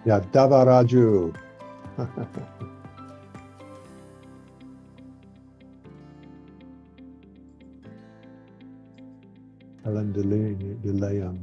Yadavaraju. Alan Delayam.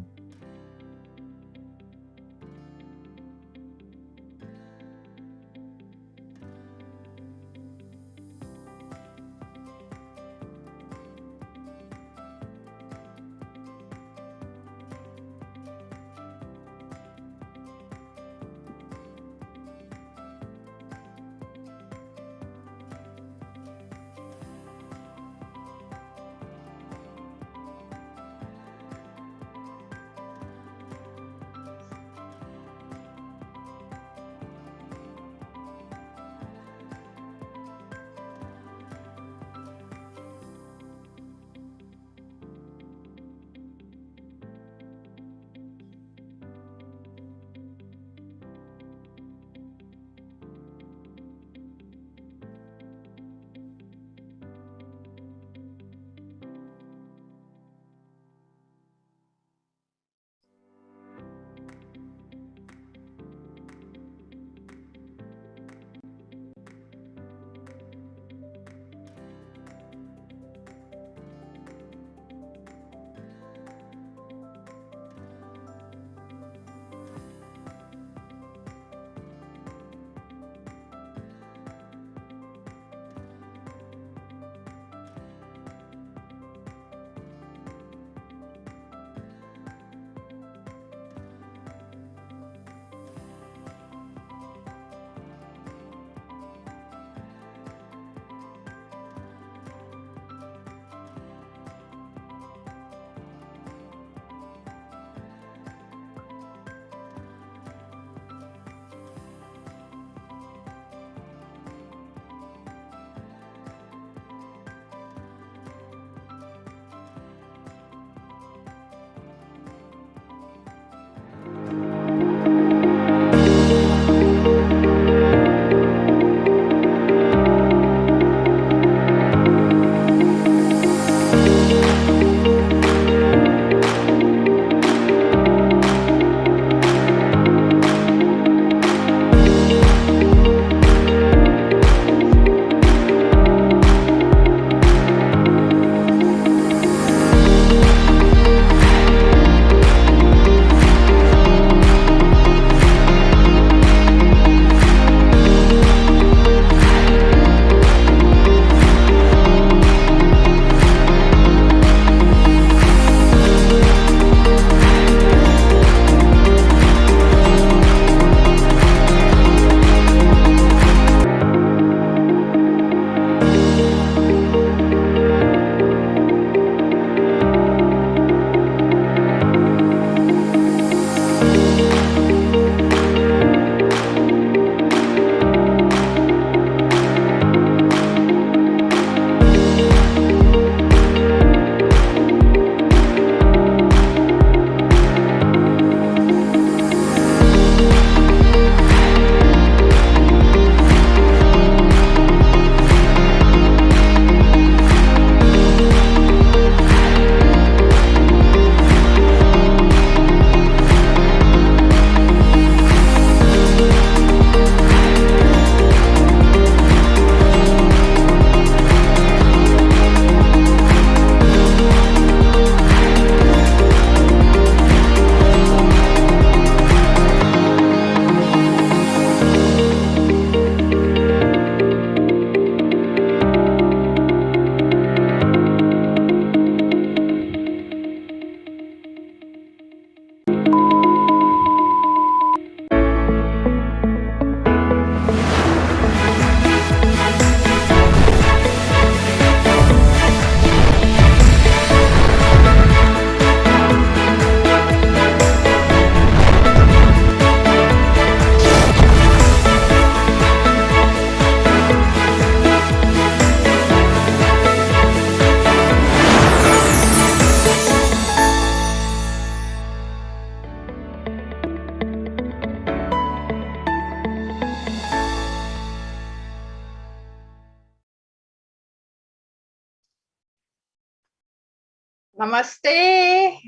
Namaste,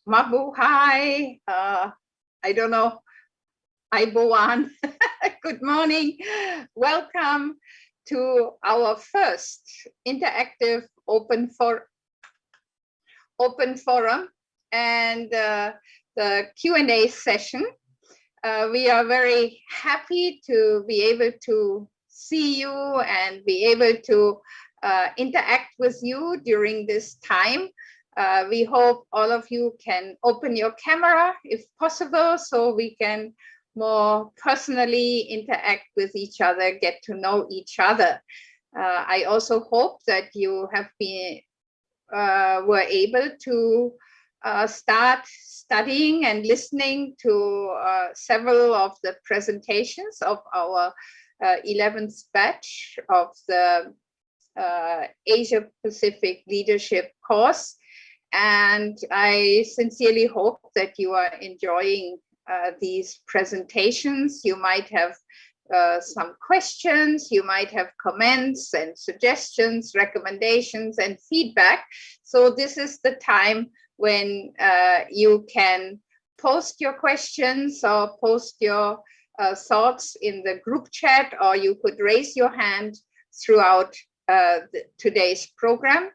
mabuhay. I don't know. Aibowan. Good morning. Welcome to our first interactive open forum and the Q&A session. We are very happy to be able to see you and be able to interact with you during this time. We hope all of you can open your camera if possible, so we can more personally interact with each other, get to know each other. I also hope that you have been were able to start studying and listening to several of the presentations of our 11th batch of the Asia Pacific Leadership course. And I sincerely hope that you are enjoying these presentations. You might have some questions, you might have comments and suggestions, recommendations and feedback. So this is the time when you can post your questions or post your thoughts in the group chat, or you could raise your hand throughout today's program.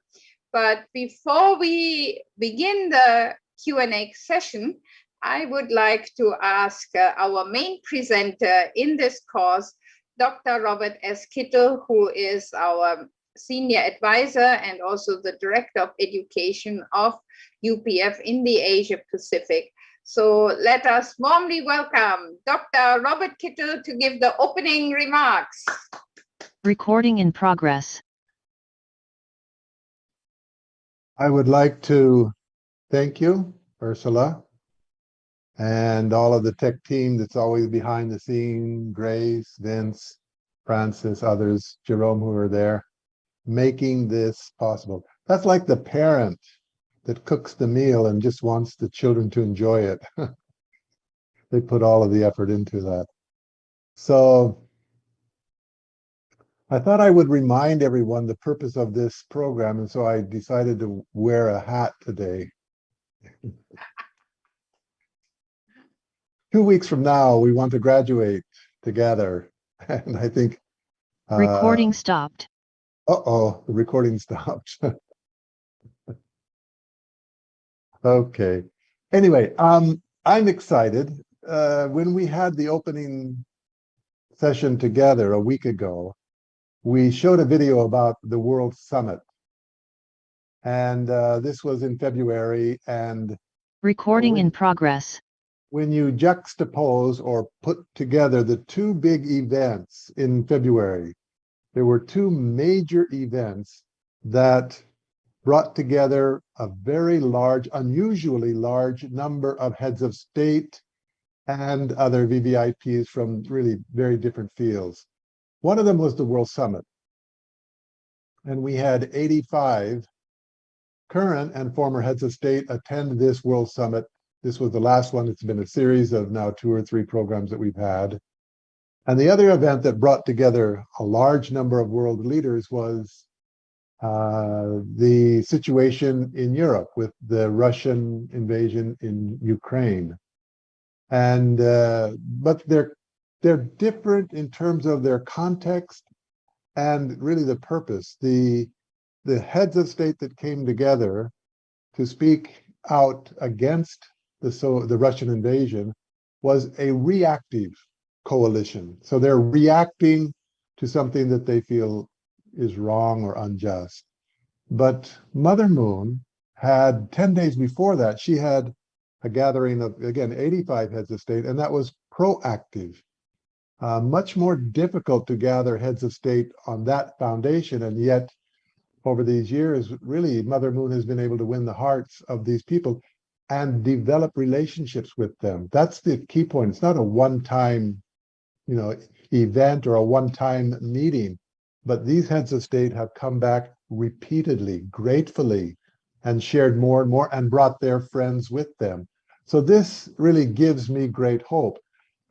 But before we begin the Q&A session, I would like to ask our main presenter in this course, Dr. Robert S. Kittel, who is our senior advisor and also the director of education of UPF in the Asia Pacific. So let us warmly welcome Dr. Robert Kittel to give the opening remarks. Recording in progress. I would like to thank you, Ursula, and all of the tech team that's always behind the scene, Grace, Vince, Francis, others, Jerome, who are there, making this possible. That's like the parent that cooks the meal and just wants the children to enjoy it. They put all of the effort into that. So I thought I would remind everyone the purpose of this program, and so I decided to wear a hat today. 2 weeks from now, we want to graduate together, and I think... Recording stopped. Uh-oh, the recording stopped. Okay. Anyway, I'm excited. When we had the opening session together a week ago, we showed a video about the World Summit. And this was in February. And recording in progress. When you juxtapose or put together the two big events in February, there were two major events that brought together a very large, unusually large number of heads of state and other VVIPs from really very different fields. One of them was the World Summit. And we had 85 current and former heads of state attend this World Summit. This was the last one. It's been a series of now 2 or 3 programs that we've had. And the other event that brought together a large number of world leaders was the situation in Europe with the Russian invasion in Ukraine. And but they're different in terms of their context and really the purpose. The heads of state that came together to speak out against the Russian invasion was a reactive coalition. So they're reacting to something that they feel is wrong or unjust. But Mother Moon had 10 days before that, she had a gathering of, again, 85 heads of state, and that was proactive. Much more difficult to gather heads of state on that foundation, and yet over these years, really, Mother Moon has been able to win the hearts of these people and develop relationships with them. That's the key point. It's not a one-time, event or a one-time meeting, but these heads of state have come back repeatedly, gratefully, and shared more and more and brought their friends with them. So this really gives me great hope.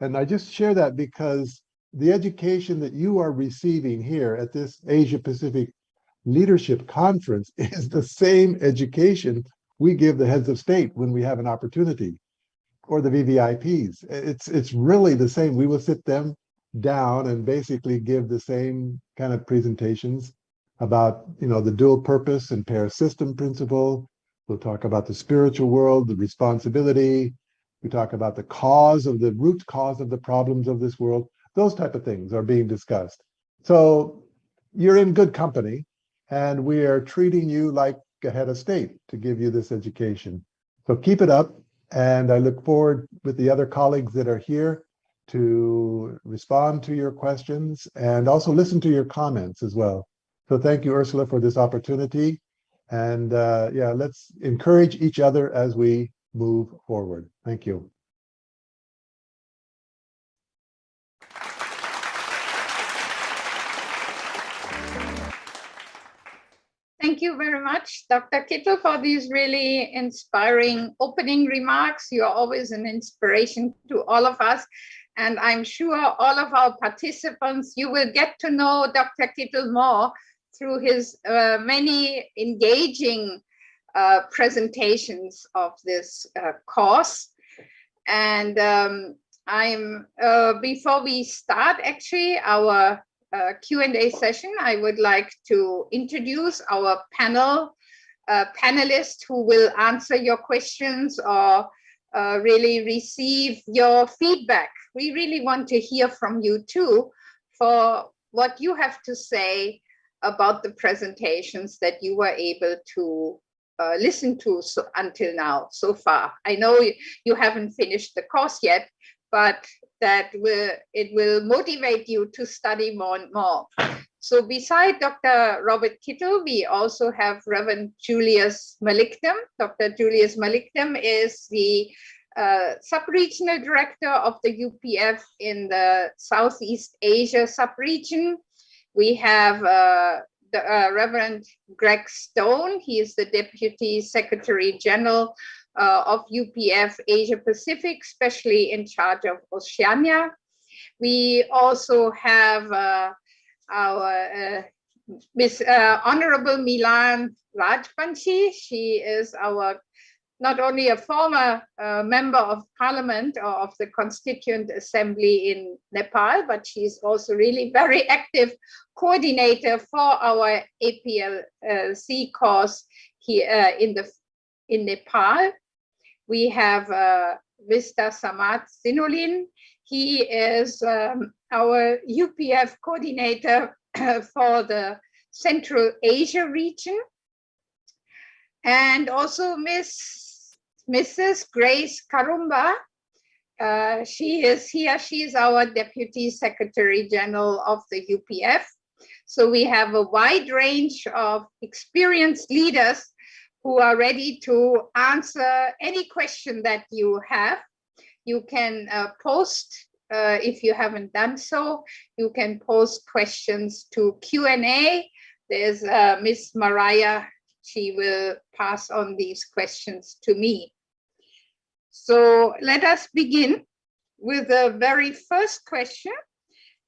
And I just share that because the education that you are receiving here at this Asia Pacific Leadership Conference is the same education we give the heads of state when we have an opportunity. or the VVIPs. It's really the same. We will sit them down and basically give the same kind of presentations about, the dual purpose and pair system principle. We'll talk about the spiritual world, the responsibility. We talk about the root cause of the problems of this world. Those type of things are being discussed. So you're in good company, and we are treating you like a head of state to give you this education. So keep it up. And I look forward with the other colleagues that are here to respond to your questions and also listen to your comments as well. So thank you, Ursula, for this opportunity. And yeah, let's encourage each other as we move forward. Thank you. Thank you very much, Dr. Kittel, for these really inspiring opening remarks. You're always an inspiration to all of us. And I'm sure all of our participants, you will get to know Dr. Kittel more through his many engaging presentations of this course. And before we start actually our Q&A session, I would like to introduce our panelists who will answer your questions or really receive your feedback. We really want to hear from you too for what you have to say about the presentations that you were able to listen to until now, so far. I know you haven't finished the course yet, but it will motivate you to study more and more. So beside Dr. Robert Kittel, we also have Reverend Julius Malikdem. Dr. Julius Malikdem is the sub-regional director of the UPF in the Southeast Asia sub-region. We have Reverend Greg Stone. He is the Deputy Secretary General of UPF Asia Pacific, especially in charge of Oceania. We also have our Miss Honorable Milan Rajbanshi. She is not only a former member of parliament or of the Constituent Assembly in Nepal, but she's also really very active coordinator for our APLC course here in Nepal. We have Mr. Samad Sinolin. He is our UPF coordinator for the Central Asia region. And also Mrs. Grace Karumba. She is here. She is our Deputy Secretary General of the UPF. So we have a wide range of experienced leaders who are ready to answer any question that you have. You can post, if you haven't done so, you can post questions to Q&A. There's Miss Mariah. She will pass on these questions to me. So let us begin with the very first question,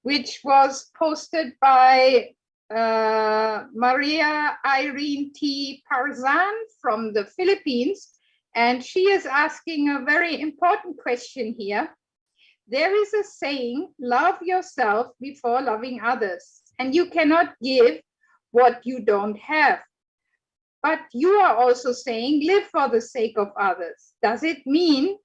which was posted by Maria Irene T. Parzan from the Philippines. And she is asking a very important question here. There is a saying, love yourself before loving others, and you cannot give what you don't have. But you are also saying, live for the sake of others. Does it mean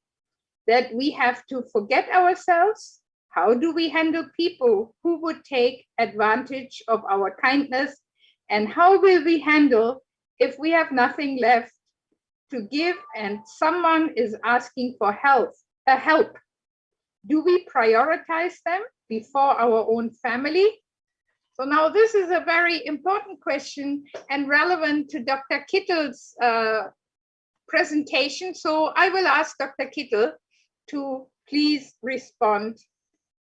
that we have to forget ourselves? How do we handle people who would take advantage of our kindness? And how will we handle if we have nothing left to give and someone is asking for help? Do we prioritize them before our own family? So now this is a very important question and relevant to Dr. Kittel's presentation. So I will ask Dr. Kittel to please respond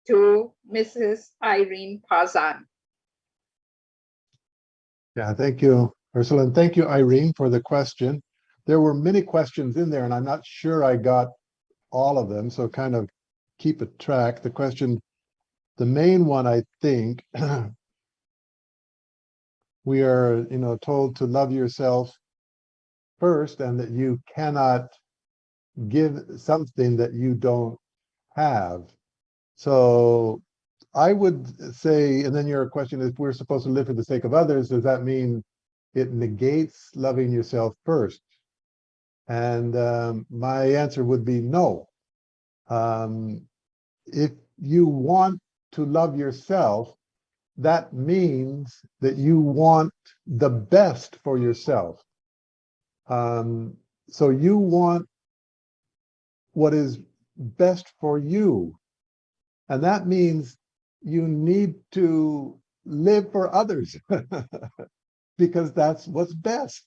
to Mrs. Irene Parzan. Yeah, thank you, Ursula, and thank you, Irene, for the question. There were many questions in there, and I'm not sure I got all of them, so kind of keep a track. The main one, I think, we are, told to love yourself first, and that you cannot give something that you don't have. So I would say, and then your question is, we're supposed to live for the sake of others. Does that mean it negates loving yourself first? And my answer would be no. If you want to love yourself, that means that you want the best for yourself. So you want what is best for you. And that means you need to live for others because that's what's best.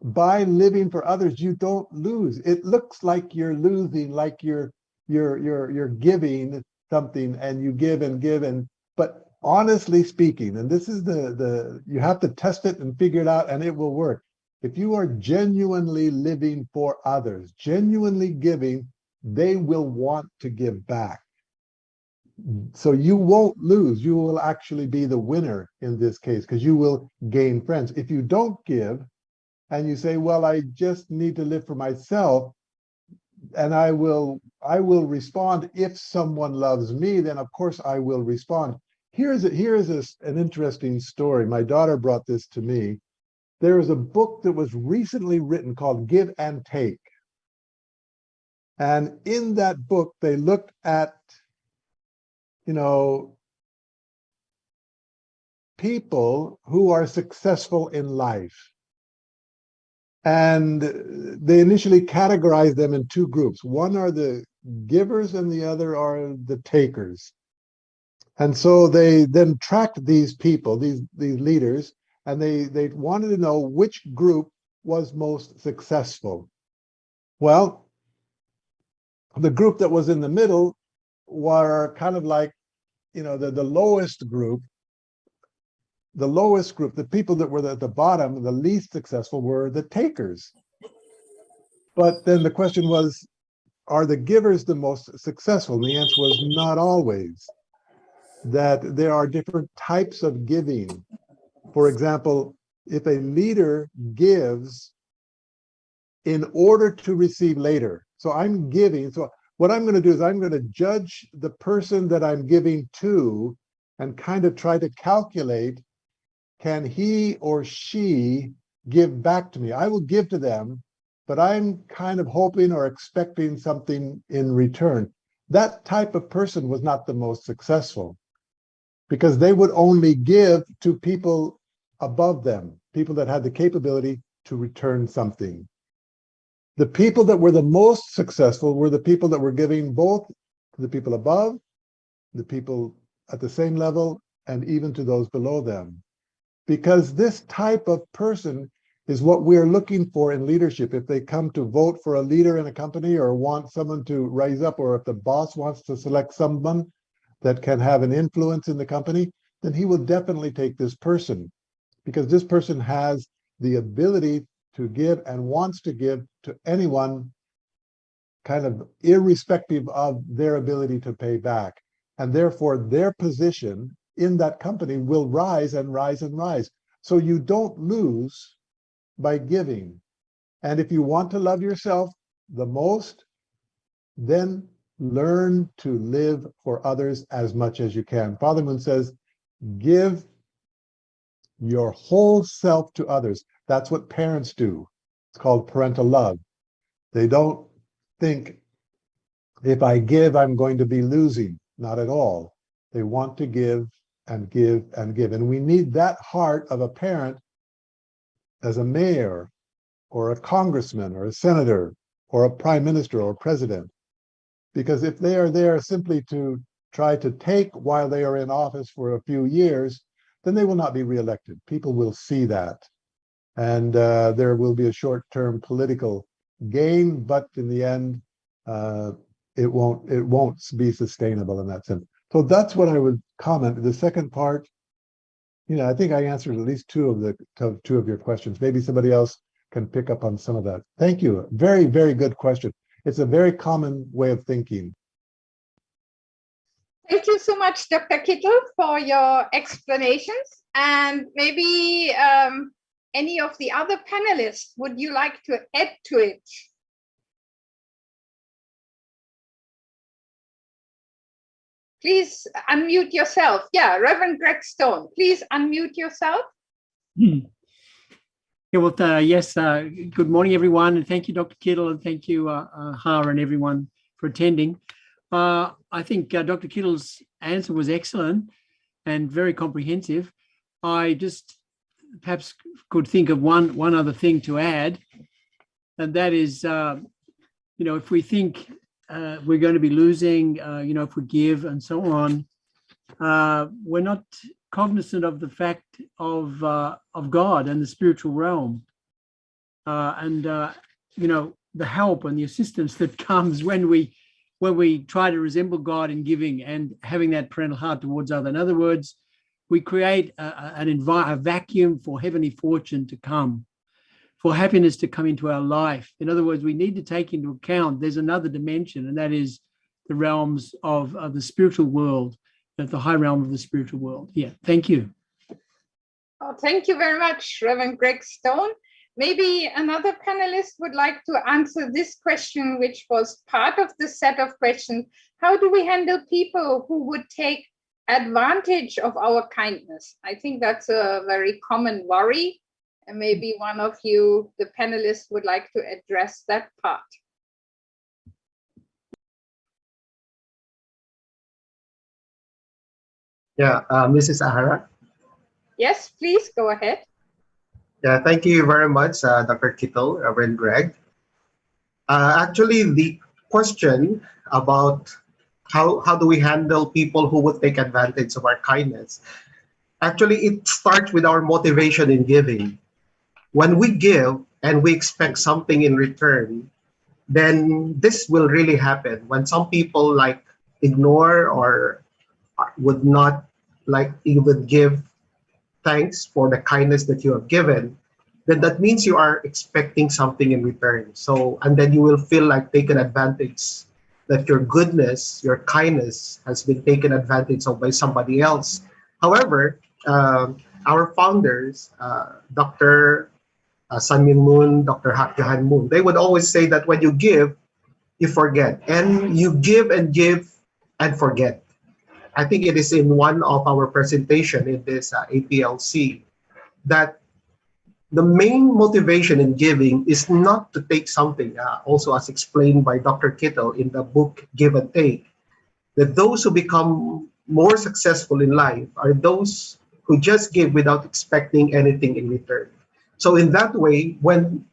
By living for others, you don't lose. It looks like you're losing, like you're giving something, and you give and give, and but honestly speaking, and this is the you have to test it and figure it out, and it will work. If you are genuinely living for others, genuinely giving, they will want to give back. So you won't lose. You will actually be the winner in this case because you will gain friends. If you don't give and you say, well, I just need to live for myself, and I will respond if someone loves me, then of course I will respond. Here's an interesting story. My daughter brought this to me. There is a book that was recently written called Give and Take. And in that book, they looked at, people who are successful in life. And they initially categorized them in two groups. One are the givers and the other are the takers. And so they then tracked these people, these leaders, and they wanted to know which group was most successful. Well, the group that was in the middle were kind of like, the lowest group. The lowest group, the people that were at the bottom, the least successful, were the takers. But then the question was, are the givers the most successful? And the answer was not always. That there are different types of giving. For example, if a leader gives in order to receive later. So I'm giving. So what I'm going to do is I'm going to judge the person that I'm giving to and kind of try to calculate, can he or she give back to me? I will give to them, but I'm kind of hoping or expecting something in return. That type of person was not the most successful because they would only give to people above them, people that had the capability to return something. The people that were the most successful were the people that were giving both to the people above, the people at the same level, and even to those below them. Because this type of person is what we're looking for in leadership. If they come to vote for a leader in a company or want someone to rise up, or if the boss wants to select someone that can have an influence in the company, then he will definitely take this person because this person has the ability to give and wants to give to anyone, kind of irrespective of their ability to pay back. And therefore their position in that company will rise and rise and rise. So you don't lose by giving. And if you want to love yourself the most, then learn to live for others as much as you can. Father Moon says, give your whole self to others. That's what parents do. It's called parental love. They don't think, if I give, I'm going to be losing. Not at all. They want to give and give and give. And we need that heart of a parent as a mayor or a congressman or a senator or a prime minister or president. Because if they are there simply to try to take while they are in office for a few years, then they will not be reelected. People will see that. And there will be a short-term political gain, but in the end, it won't be sustainable in that sense. So that's what I would comment. The second part, I think I answered at least two of your questions. Maybe somebody else can pick up on some of that. Thank you. Very, very good question. It's a very common way of thinking. Thank you so much, Dr. Kittel, for your explanations. And maybe any of the other panelists, would you like to add to it? Please unmute yourself. Yeah, Reverend Greg Stone, please unmute yourself. Yeah, well, yes, good morning, everyone. And thank you, Dr. Kittle, and thank you, Hara and everyone for attending. I think Dr. Kittle's answer was excellent and very comprehensive. I just perhaps could think of one other thing to add, and that is, if we think we're going to be losing, if we give and so on, we're not cognizant of the fact of God and the spiritual realm, and the help and the assistance that comes when we try to resemble God in giving and having that parental heart towards others. In other words, we create a vacuum for heavenly fortune to come, for happiness to come into our life. In other words, we need to take into account there's another dimension, and that is the realms of the spiritual world, the high realm of the spiritual world. Yeah, thank you. Oh, thank you very much, Reverend Greg Stone. Maybe another panelist would like to answer this question, which was part of the set of questions. How do we handle people who would take advantage of our kindness? I think that's a very common worry. And maybe one of you, the panelists, would like to address that part. Yeah, Mrs. Ahara. Yes, please go ahead. Yeah, thank you very much, Dr. Kittle, Reverend Greg. Actually, the question about how do we handle people who would take advantage of our kindness, actually, it starts with our motivation in giving. When we give and we expect something in return, then this will really happen. When some people ignore or would not even give thanks for the kindness that you have given, then that means you are expecting something in return. So, and then you will feel like taken advantage, that your goodness, your kindness has been taken advantage of by somebody else. However, our founders, Dr. Sun Myung Moon, Dr. Hak Ja Han Moon, they would always say that when you give, you forget. And you give and forget. I think it is in one of our presentation in this APLC that the main motivation in giving is not to take something, also as explained by Dr. Kittle in the book Give and Take, that those who become more successful in life are those who just give without expecting anything in return. So in that way, when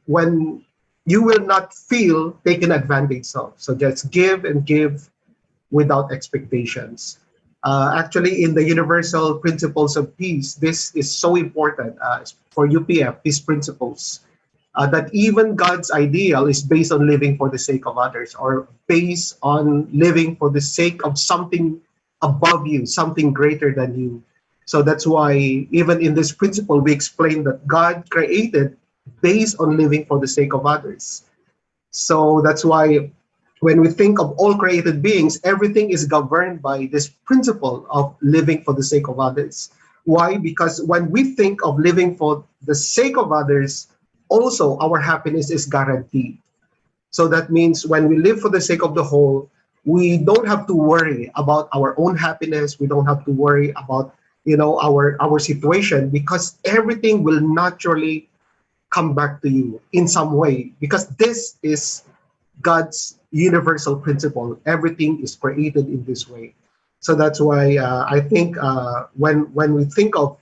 you will not feel taken advantage of, so just give and give without expectations. Actually, in the Universal Principles of Peace, this is so important for UPF, peace principles, that even God's ideal is based on living for the sake of others, or based on living for the sake of something above you, something greater than you. So that's why even in this principle, we explain that God created based on living for the sake of others. So that's why when we think of all created beings, everything is governed by this principle of living for the sake of others. Why? Because when we think of living for the sake of others, also our happiness is guaranteed. So that means when we live for the sake of the whole, we don't have to worry about our own happiness. We don't have to worry about our situation, because everything will naturally come back to you in some way, because this is God's universal principle. Everything is created in this way. So that's why I think when we think of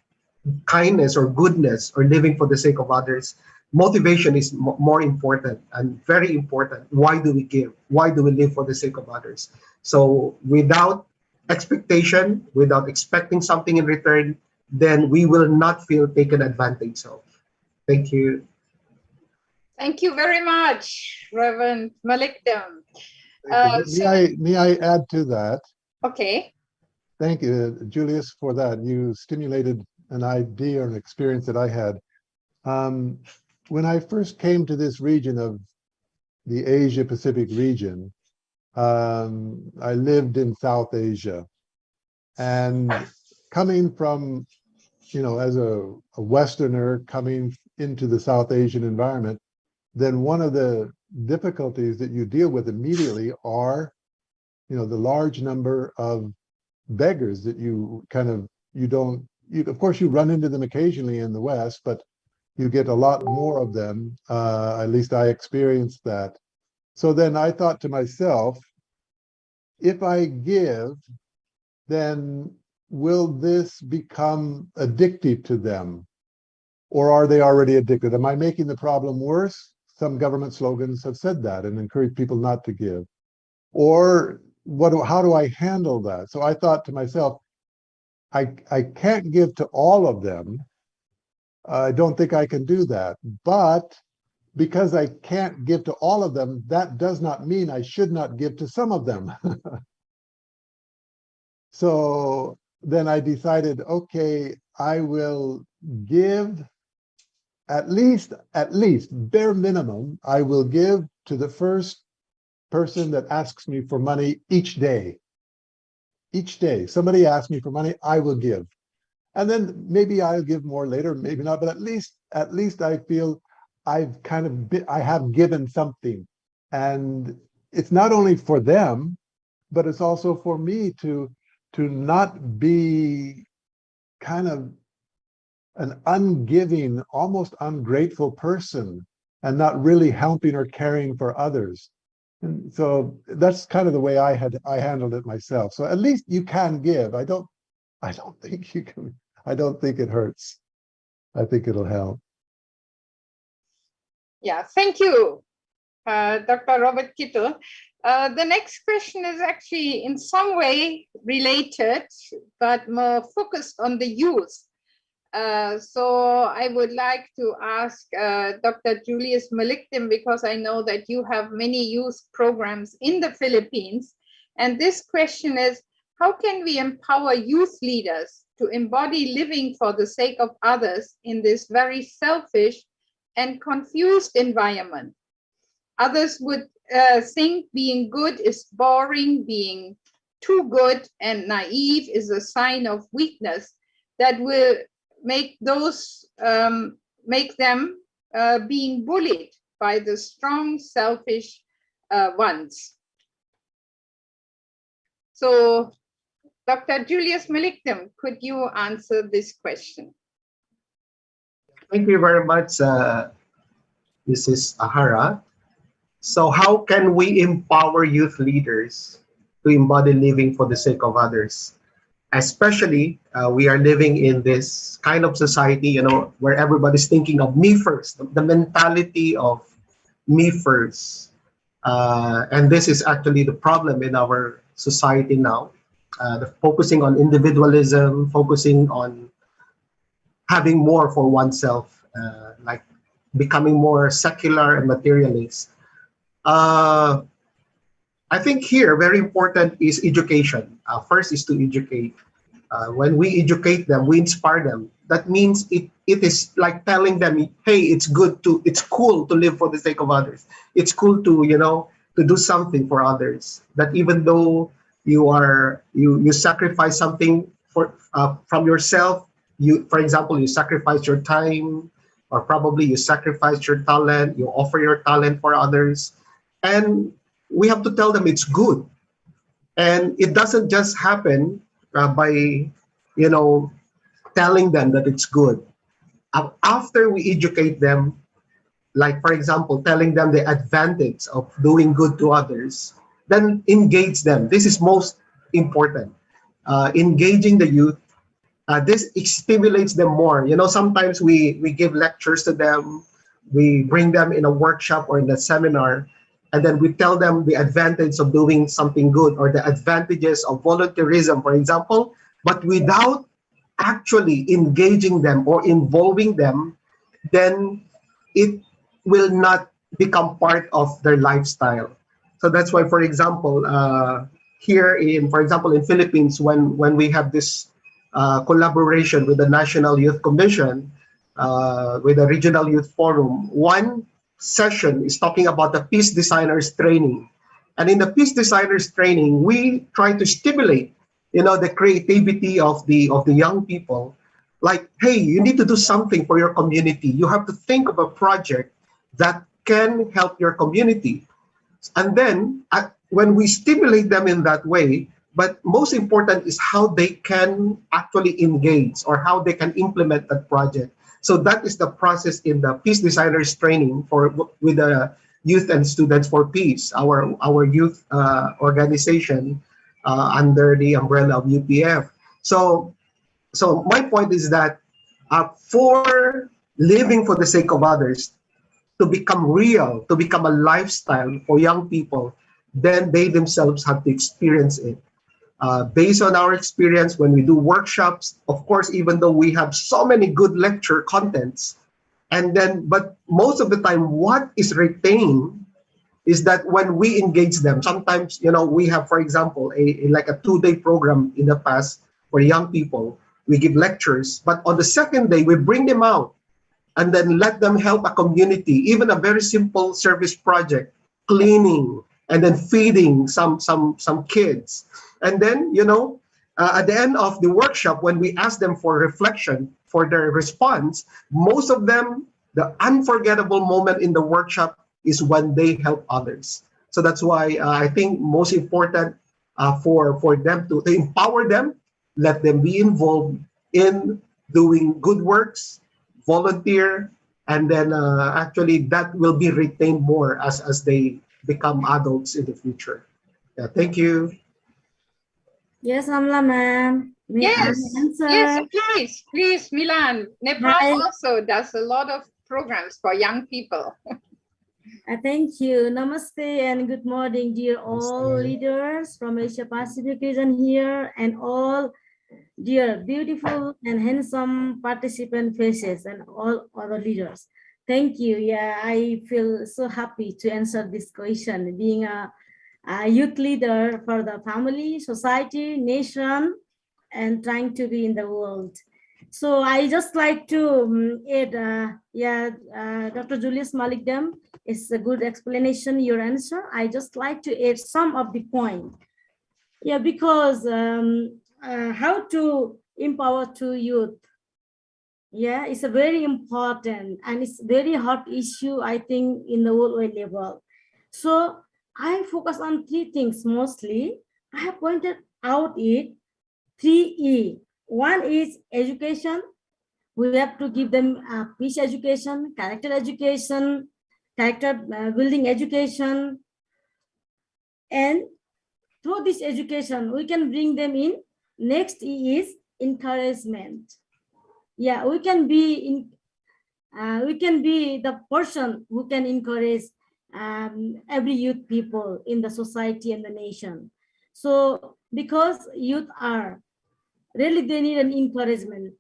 kindness or goodness or living for the sake of others, motivation is more important and very important. Why do we give? Why do we live for the sake of others? So without expectation, without expecting something in return, then we will not feel taken advantage of. Thank you. Thank you very much, Reverend Malikdam. May I add to that? Okay. Thank you, Julius, for that. You stimulated an idea or an experience that I had. When I first came to this region of the Asia Pacific region, I lived in South Asia, and coming from, as a Westerner coming into the South Asian environment, then one of the difficulties that you deal with immediately are, the large number of beggars that you kind of, you don't, you, of course, you run into them occasionally in the West, but you get a lot more of them. At least I experienced that. So then I thought to myself, if I give, then will this become addictive to them? Or are they already addicted? Am I making the problem worse? Some government slogans have said that and encourage people not to give. Or how do I handle that? So I thought to myself, I can't give to all of them. I don't think I can do that. But because I can't give to all of them, that does not mean I should not give to some of them. So then I decided, okay, I will give at least bare minimum, I will give to the first person that asks me for money each day. Each day, somebody asks me for money, I will give. And then maybe I'll give more later, maybe not, but at least I feel I've kind of I have given something. And it's not only for them, but it's also for me to not be kind of an ungiving, almost ungrateful person and not really helping or caring for others. And so that's kind of the way I handled it myself. So at least you can give. I don't think you can, I don't think it hurts. I think it'll help. Yeah, thank you, Dr. Robert Kittel. The next question is actually in some way related, but more focused on the youth. So I would like to ask Dr. Julius Malikdem, because I know that you have many youth programs in the Philippines. And this question is, how can we empower youth leaders to embody living for the sake of others in this very selfish and confused environment? Others would think being good is boring, being too good and naive is a sign of weakness that will make those make them being bullied by the strong, selfish ones. So, Dr. Julius Malikdem, could you answer this question? Thank you very much, Mrs. Ahara. So how can we empower youth leaders to embody living for the sake of others? Especially, we are living in this kind of society, you know, where everybody's thinking of me first, the mentality of me first. And this is actually the problem in our society now. Focusing on individualism, focusing on having more for oneself, like becoming more secular and materialist. I think here very important is education. First is to educate. When we educate them, we inspire them. That means it is like telling them, hey, it's cool to live for the sake of others. It's cool to, you know, to do something for others. That even though you sacrifice something from yourself, for example, you sacrifice your time, or probably you sacrifice your talent, you offer your talent for others. And we have to tell them it's good. And it doesn't just happen by, you know, telling them that it's good. After we educate them, like, for example, telling them the advantage of doing good to others, then engage them. This is most important. Engaging the youth, this stimulates them more. You know, sometimes we give lectures to them, we bring them in a workshop or in a seminar, and then we tell them the advantage of doing something good or the advantages of volunteerism, for example, but without actually engaging them or involving them, then it will not become part of their lifestyle. So that's why, for example, here in Philippines, when we have this collaboration with the National Youth Commission, with the Regional Youth Forum, one session is talking about the Peace Designers Training. And in the Peace Designers Training, we try to stimulate, you know, the creativity of the young people. Like, hey, you need to do something for your community. You have to think of a project that can help your community. And then when we stimulate them in that way, But most important is how they can actually engage or how they can implement that project. So that is the process in the Peace Designers training for with the Youth and Students for Peace, our youth organization under the umbrella of UPF. So my point is that for living for the sake of others to become real, to become a lifestyle for young people, then they themselves have to experience it. Based on our experience when we do workshops, of course, even though we have so many good lecture contents, but most of the time, what is retained is that when we engage them, sometimes, we have, for example, like a 2-day program in the past for young people. We give lectures, but on the second day, we bring them out and then let them help a community, even a very simple service project, cleaning, and then feeding some kids. And then, at the end of the workshop, when we ask them for reflection for their response, most of them, the unforgettable moment in the workshop is when they help others. So that's why I think most important for them to empower them, let them be involved in doing good works, volunteer, and then actually that will be retained more as they become adults in the future. Yeah, thank you. Yes, Amla ma'am. May I Yes, answer? yes, please, Milan. Nepal Hi. also does a lot of programs for young people. Thank you. Namaste and good morning, dear all Namaste. leaders from Asia Pacific region here and all dear beautiful and handsome participant faces and all other leaders. Thank you. Yeah, I feel so happy to answer this question, being a youth leader for the family, society, nation, and trying to be in the world. So I just like to add, Dr. Julius Malikdam, it's a good explanation, your answer. I just like to add some of the point. Yeah, because how to empower to youth. Yeah, it's a very important and it's very hot issue, I think, in the worldwide level. So I focus on 3 things mostly. I have pointed out it 3E. One is education. We have to give them peace education, character education, character building education. And through this education, we can bring them in. Next is encouragement. Yeah, we can be the person who can encourage every youth people in the society and the nation. So because youth are really, they need an encouragement.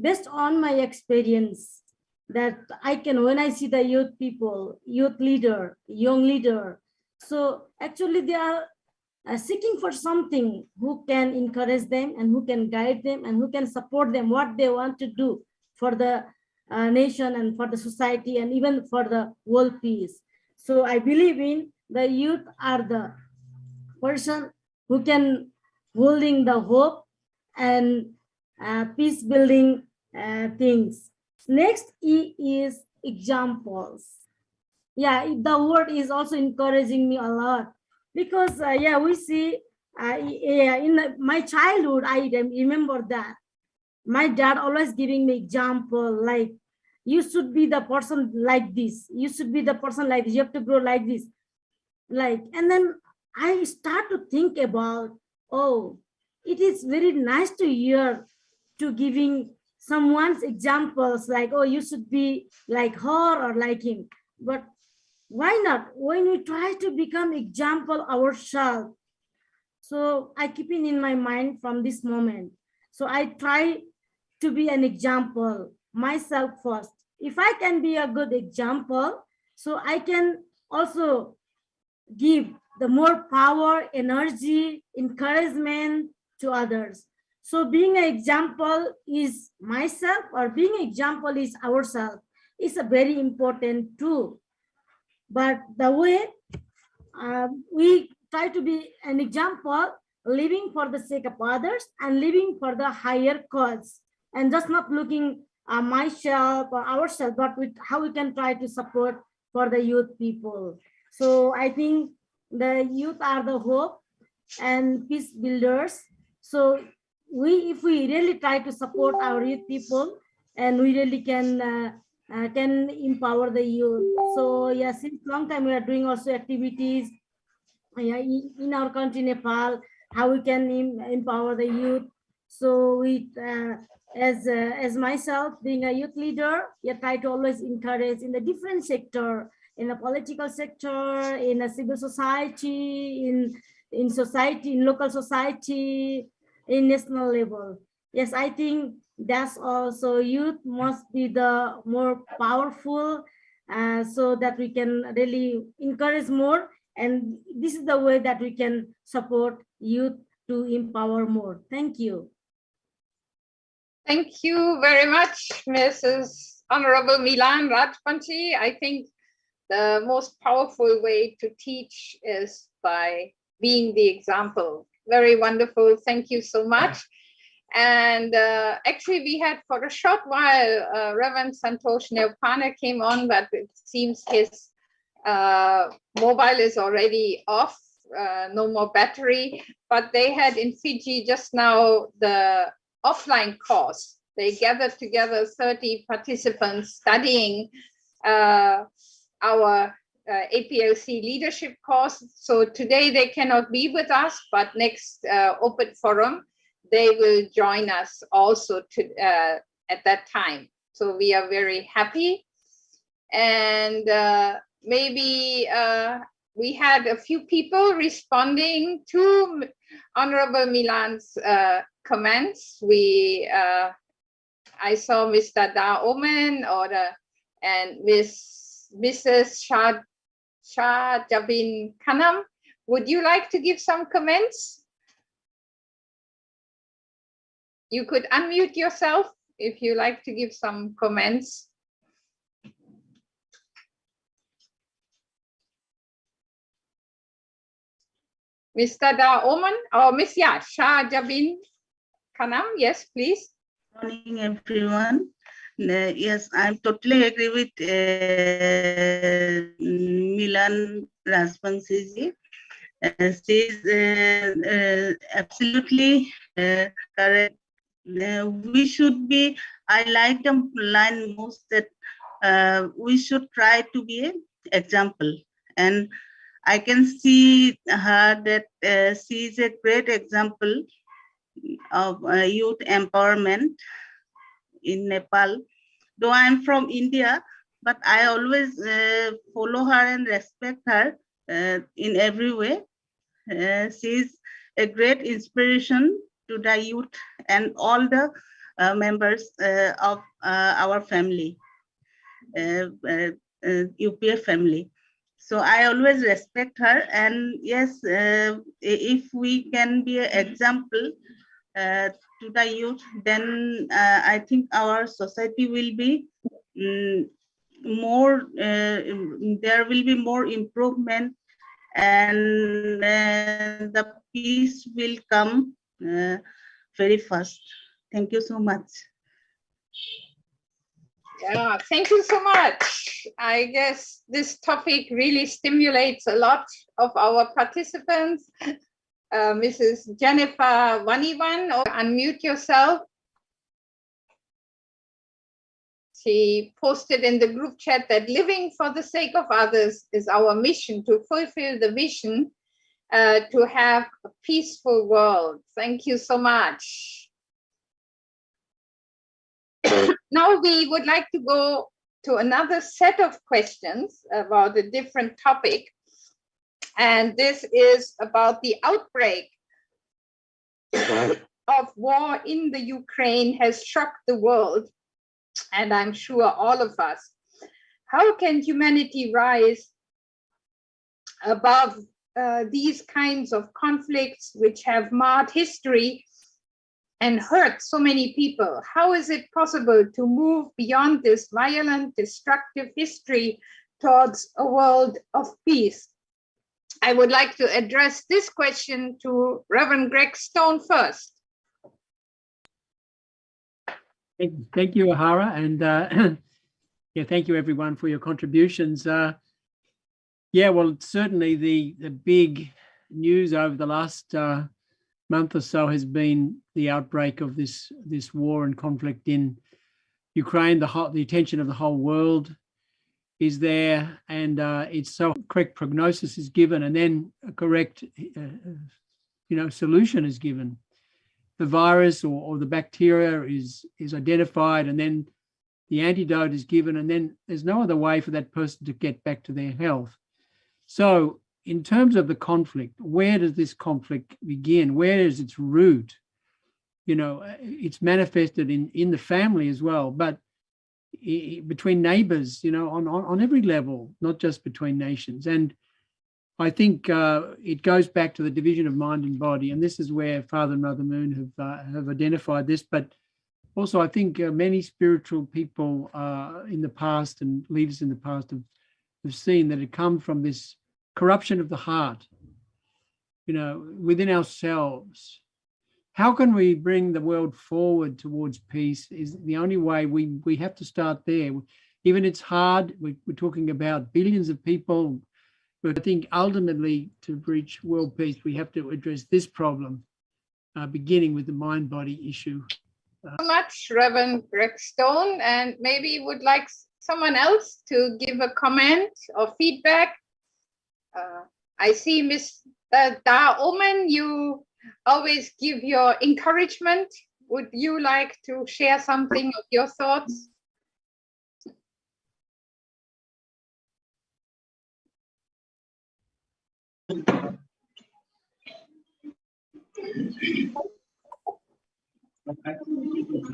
Based on my experience that I can, when I see the youth people, youth leader, young leader, so actually they are seeking for something who can encourage them and who can guide them and who can support them what they want to do for the nation and for the society and even for the world peace. So I believe in the youth are the person who can holding the hope and peace building things. Next E is examples. Yeah, the word is also encouraging me a lot because we see in my childhood, I remember that my dad always giving me example like, you should be the person like this, you should be the person like this, you have to grow like this, and then I start to think about, oh, it is very nice to hear to giving someone's examples like, oh, you should be like her or like him. But why not when we try to become example ourselves? So I keep it in my mind from this moment. So I try to be an example myself first. If I can be a good example, so I can also give the more power, energy, encouragement to others. So being an example is myself or being an example is ourselves is a very important tool. But the way we try to be an example, living for the sake of others and living for the higher cause, and just not looking myself or ourselves, but with how we can try to support for the youth people. So I think the youth are the hope and peace builders. So if we really try to support our youth people, and we really can empower the youth. So yeah, since long time we are doing also activities in our country Nepal, how we can empower the youth. So we as myself being a youth leader, yeah, try to always encourage in the different sector, in the political sector, in a civil society, in society, in local society, in national level. Yes, I think that's also youth must be the more powerful, so that we can really encourage more. And this is the way that we can support youth to empower more. Thank you. Thank you very much, Mrs. Honorable Milan Rajpanchi. I think the most powerful way to teach is by being the example. Very wonderful. Thank you so much. And actually, we had for a short while, Reverend Santosh Neopane came on, but it seems his mobile is already off, no more battery. But they had in Fiji just now the offline course. They gathered together 30 participants studying our APLC leadership course. So today they cannot be with us, but next open forum, they will join us also at that time. So we are very happy. And maybe we had a few people responding to Honorable Milan's comments. I saw Mr. Da Oman and Mrs. Shah Jabin Khanam. Would you like to give some comments? You could unmute yourself if you like to give some comments. Mr. Da Oman or Miss Shah Jabin Khanam, yes, please. Good morning, everyone. Yes, I totally agree with Milan Rajpanchi. She is absolutely correct. We should be, I like the line most that we should try to be an example. And I can see her that she is a great example of youth empowerment in Nepal. Though I'm from India, but I always follow her and respect her in every way. She's a great inspiration to the youth and all the members of our family, UPF family. So I always respect her, and yes, if we can be an example to the youth, then I think our society will be more, there will be more improvement, and the peace will come very fast. Thank you so much. Yeah, thank you so much. I guess this topic really stimulates a lot of our participants. Mrs. Jennifer Waniwan, unmute yourself. She posted in the group chat that living for the sake of others is our mission to fulfill the vision to have a peaceful world. Thank you so much. Now we would like to go to another set of questions about a different topic. And this is about the outbreak of war in the Ukraine has shocked the world, and I'm sure all of us. How can humanity rise above these kinds of conflicts which have marred history and hurt so many people? How is it possible to move beyond this violent, destructive history towards a world of peace? I would like to address this question to Reverend Greg Stone first. Thank you, Ahara, and yeah, thank you everyone for your contributions. Yeah, well, certainly the big news over the last month or so has been the outbreak of this war and conflict in Ukraine. The attention of the whole world is there, and it's so correct prognosis is given, and then a correct solution is given. The virus or the bacteria is identified, and then the antidote is given, and then there's no other way for that person to get back to their health. So in terms of the conflict, where does this conflict begin? Where is its root? It's manifested in the family as well, but between neighbors, on every level, not just between nations. And I think it goes back to the division of mind and body, and this is where Father and Mother Moon have identified this. But also, I think many spiritual people in the past and leaders in the past have seen that it comes from this corruption of the heart, within ourselves. How can we bring the world forward towards peace is the only way. We have to start there. Even it's hard. We're talking about billions of people. But I think ultimately to reach world peace, we have to address this problem, beginning with the mind-body issue. So much, Reverend Greg Stone, and maybe would like someone else to give a comment or feedback. I see Ms. Da Omen, you always give your encouragement. Would you like to share something of your thoughts?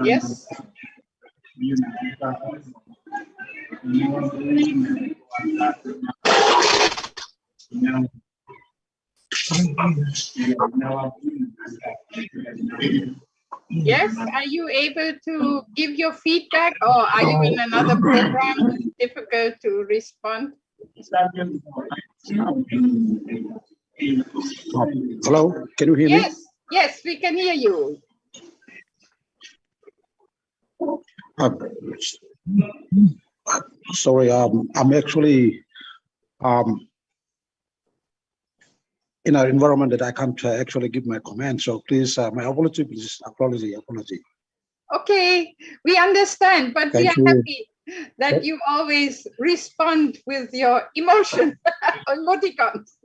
Yes. Yes, are you able to give your feedback, or are you in another program? It's difficult to respond. Hello, can you hear me? Yes, we can hear you. Sorry, I'm actually in an environment that I can't actually give my comment. So please, my apology, please, apology. Okay, we understand, but we are happy that you always respond with your emotion, emoticons,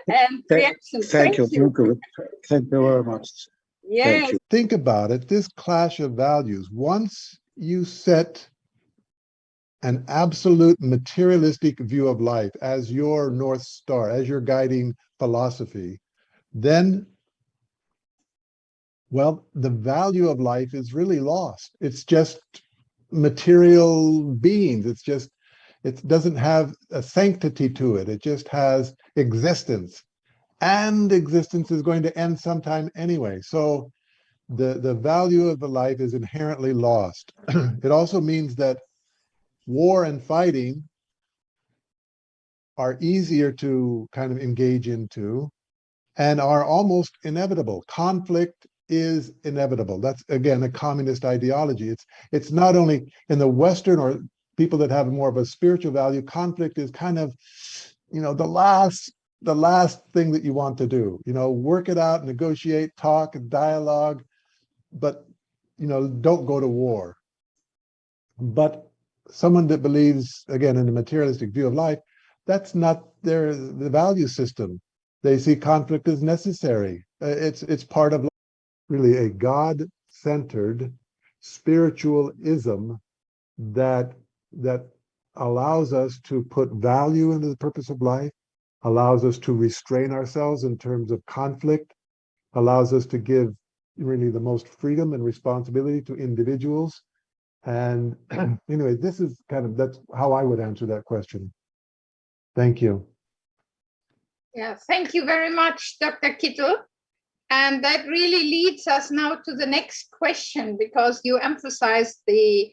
and reactions. Thank you very much. Yes. Think about it, this clash of values, once you set an absolute materialistic view of life as your North Star, as your guiding philosophy, then, well, the value of life is really lost. It's just material beings. It doesn't have a sanctity to it. It just has existence. And existence is going to end sometime anyway. So the value of the life is inherently lost. It also means that war and fighting are easier to kind of engage into and are almost inevitable. Conflict is inevitable. That's, again, a communist ideology. It's not only in the Western or people that have more of a spiritual value, conflict is kind of, the last thing that you want to do. Work it out, negotiate, talk, dialogue, but, don't go to war. But someone that believes, again, in the materialistic view of life, that's not the value system. They see conflict as necessary. It's part of life. Really a God-centered spiritualism that allows us to put value into the purpose of life, allows us to restrain ourselves in terms of conflict, allows us to give really the most freedom and responsibility to individuals. And anyway, that's how I would answer that question. Thank you. Yeah, thank you very much, Dr. Kittel. And that really leads us now to the next question, because you emphasized the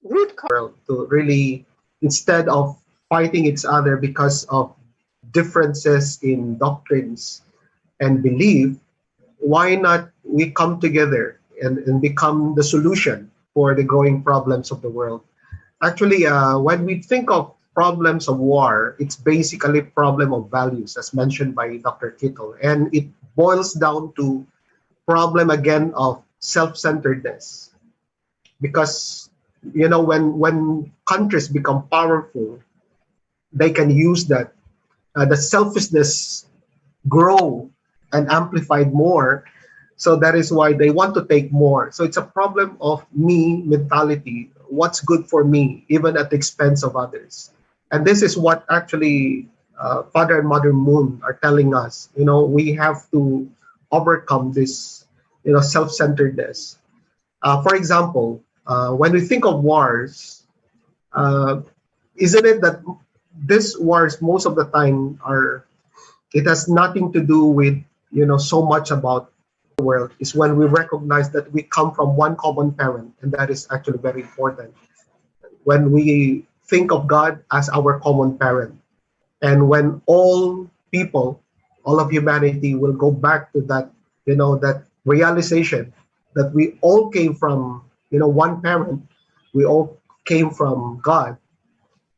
root cause. To really, instead of fighting each other because of differences in doctrines and belief, why not we come together and become the solution for the growing problems of the world? Actually, when we think of problems of war, it's basically a problem of values, as mentioned by Dr. Kittel. And it boils down to problem again of self-centeredness. Because, you know, when countries become powerful, they can use that. The selfishness grow and amplified more. So that is why they want to take more. So it's a problem of me mentality. What's good for me, even at the expense of others. And this is what actually Father and Mother Moon are telling us. You know, we have to overcome this, you know, self-centeredness. For example, when we think of wars, isn't it that these wars most of the time are, it has nothing to do with, you know, so much about the world. Is when we recognize that we come from one common parent, and that is actually very important. When we think of God as our common parent, and when all people, all of humanity will go back to that, you know, that realization that we all came from, you know, one parent, we all came from God,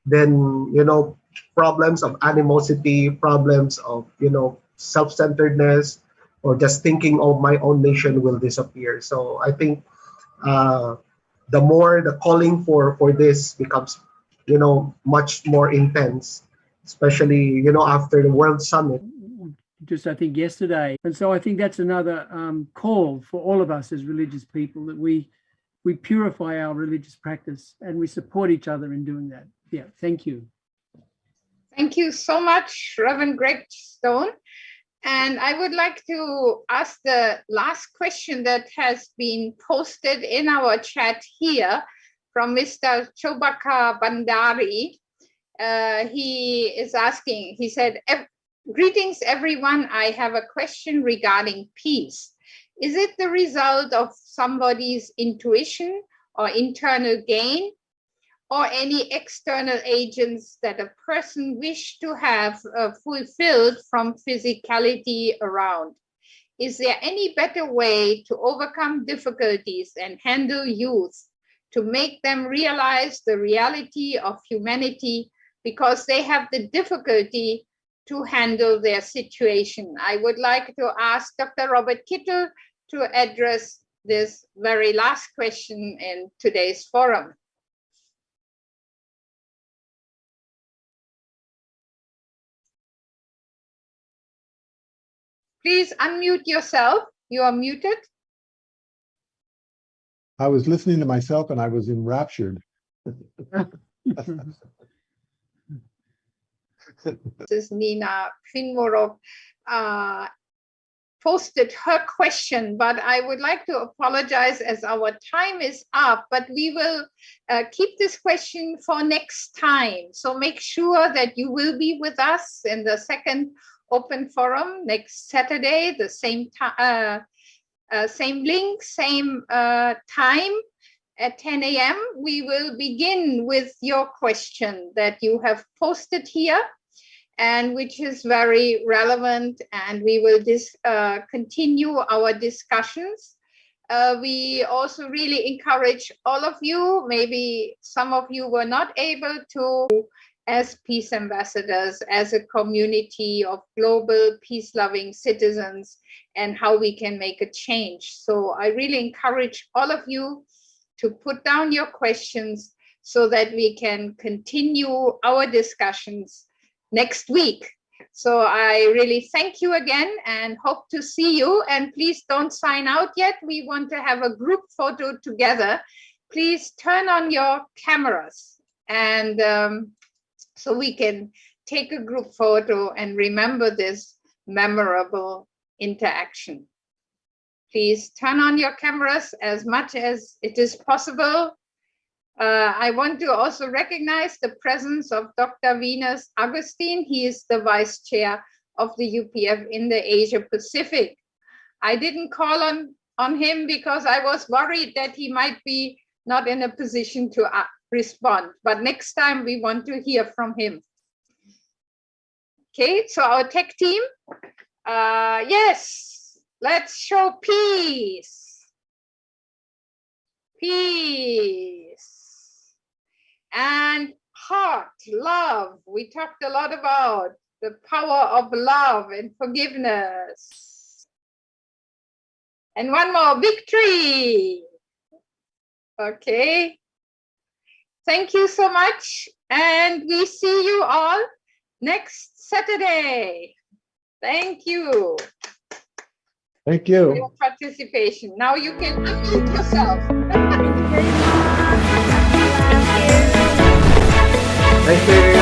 then, you know, problems of animosity, problems of, you know, self-centeredness, or just thinking of my own nation will disappear. So I think the more the calling for this becomes, you know, much more intense, especially, you know, after the World Summit. Just I think yesterday. And so I think that's another call for all of us as religious people, that we purify our religious practice and we support each other in doing that. Yeah, thank you. Thank you so much, Reverend Greg Stone. And I would like to ask the last question that has been posted in our chat here from Mr. Chobaka Bandari. He is asking, he said, "Greetings, everyone. I have a question regarding peace. Is it the result of somebody's intuition or internal gain, or any external agents that a person wished to have fulfilled from physicality around? Is there any better way to overcome difficulties and handle youth, to make them realize the reality of humanity because they have the difficulty to handle their situation?" I would like to ask Dr. Robert Kittel to address this very last question in today's forum. Please unmute yourself. You are muted. I was listening to myself and I was enraptured. This is Nina Finmorov posted her question, but I would like to apologize as our time is up, but we will keep this question for next time. So make sure that you will be with us in the second open forum next Saturday, the same time, same link, same time at 10 a.m. We will begin with your question that you have posted here, and which is very relevant, and we will continue our discussions. We also really encourage all of you, maybe some of you were not able to, as peace ambassadors, as a community of global peace-loving citizens, and how we can make a change. So I really encourage all of you to put down your questions so that we can continue our discussions next week. So I really thank you again and hope to see you. And please don't sign out yet. We want to have a group photo together. Please turn on your cameras, and so we can take a group photo and remember this memorable interaction. Please turn on your cameras as much as it is possible. I want to also recognize the presence of Dr. Venus Augustine. He is the vice chair of the UPF in the Asia Pacific. I didn't call on him because I was worried that he might be not in a position to respond, but next time we want to hear from him. Okay, so our tech team, yes, let's show peace. Peace. And heart, love. We talked a lot about the power of love and forgiveness. And one more, victory. Okay. Thank you so much. And we see you all next Saturday. Thank you Thank for you. your participation. Now you can unmute yourself. Thank you very much. Thank you.